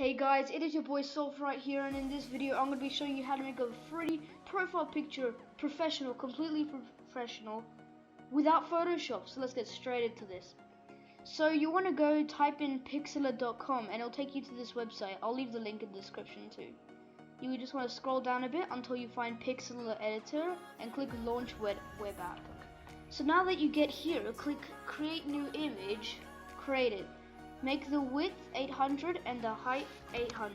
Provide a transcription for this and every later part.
Hey guys, it is your boy Solf right here, and in this video I'm going to be showing you how to make a 3D profile picture completely professional without Photoshop. So let's get straight into this. So you want to go type in pixlr.com and it'll take you to this website. I'll leave the link in the description too. You just want to scroll down a bit until you find Pixlr Editor and click Launch Web App. So now that you get here, click Create New Image, create it. Make the width 800 and the height 800.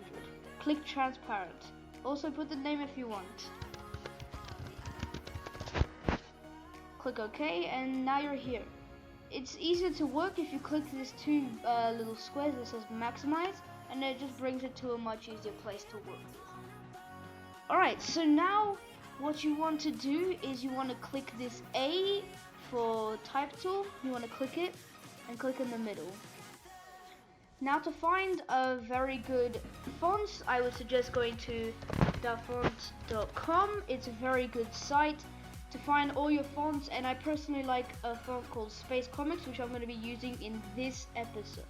Click Transparent. Also put the name if you want. Click OK, and now you're here. It's easier to work if you click these two little squares that says Maximize, and it just brings it to a much easier place to work with. Alright, so now what you want to do is you want to click this A for type tool. You want to click it and click in the middle. Now to find a very good fonts, I would suggest going to dafont.com. It's a very good site to find all your fonts, and I personally like a font called Space Comics, which I'm going to be using in this episode.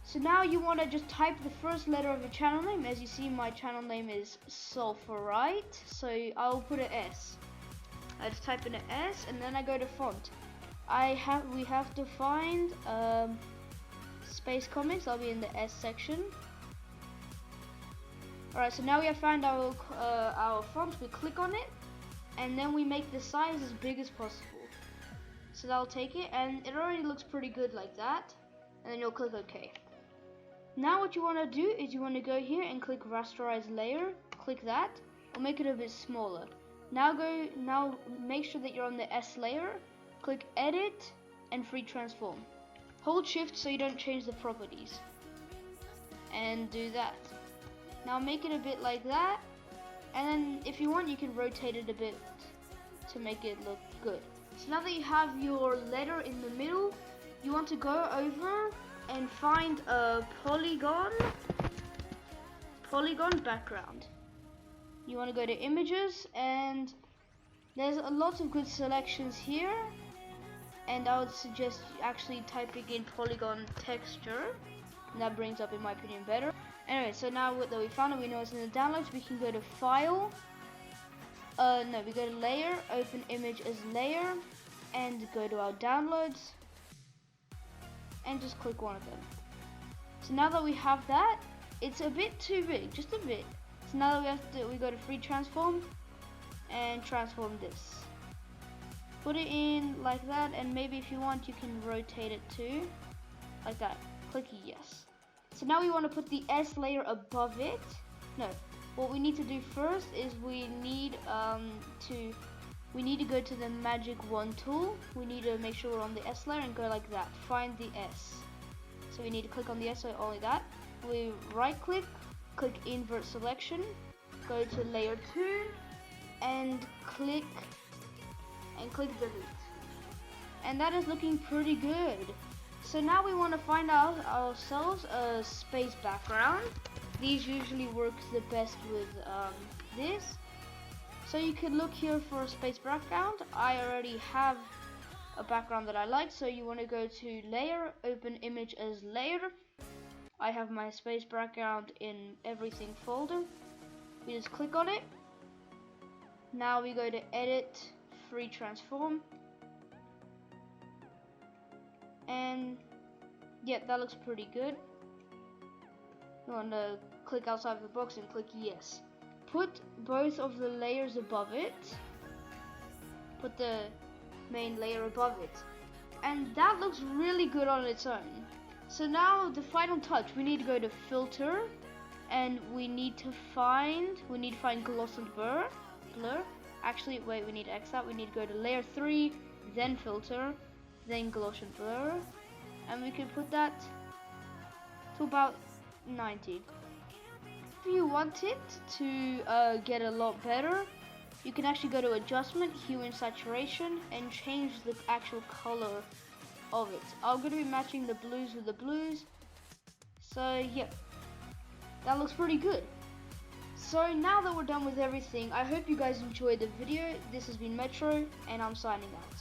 So now you want to just type the first letter of your channel name. As you see, my channel name is Sulfurite, so I'll put an S. I just type in an S and then I go to font. We have to find Space Comics. I'll be in the S section. Alright, so now we have found our font. We click on it and then we make the size as big as possible. So that'll take it, and it already looks pretty good like that. And then you'll click OK. Now what you want to do is you want to go here and click Rasterize Layer. Click that. We'll make it a bit smaller. Now make sure that you're on the S layer. Click Edit and Free Transform. Hold Shift so you don't change the properties. And do that. Now make it a bit like that. And then if you want, you can rotate it a bit to make it look good. So now that you have your letter in the middle, you want to go over and find a polygon background. You want to go to Images, and there's a lot of good selections here. And I would suggest actually typing in polygon texture, and that brings up, in my opinion, better. Anyway, so now that we found it, we know it's in the downloads. We can go to File. We go to Layer, open Image as Layer, and go to our downloads, and just click one of them. So now that we have that, it's a bit too big, just a bit. So now that we go to Free Transform and transform this. Put it in like that, and maybe if you want, you can rotate it too, like that. Click yes. So now we want to put the S layer above it. No, what we need to do first is we need to go to the Magic Wand tool. We need to make sure we're on the S layer and go like that. Find the S. So we need to click on the S, so only that. We right click, click Invert Selection, go to Layer 2, and click Delete. And that is looking pretty good. So now we want to find out ourselves a space background. These usually work the best with this. So you can look here for a space background. I already have a background that I like, so you want to go to Layer, open Image as Layer. I have my space background in Everything folder. We just click on it. Now we go to Edit, Free Transform, and yeah, that looks pretty good. You want to click outside of the box and click yes. Put both of the layers above it. Put the main layer above it, and that looks really good on its own. So now the final touch, we need to go to Filter, and we need to find Gloss and Blur. Actually, wait, we need to X out. We need to go to Layer 3, then Filter, then Gloss and Blur, and we can put that to about 90. If you want it to get a lot better, you can actually go to Adjustment, Hue and Saturation, and change the actual color of it. I'm going to be matching the blues with the blues. So yeah, that looks pretty good. So now that we're done with everything, I hope you guys enjoyed the video. This has been Metro, and I'm signing out.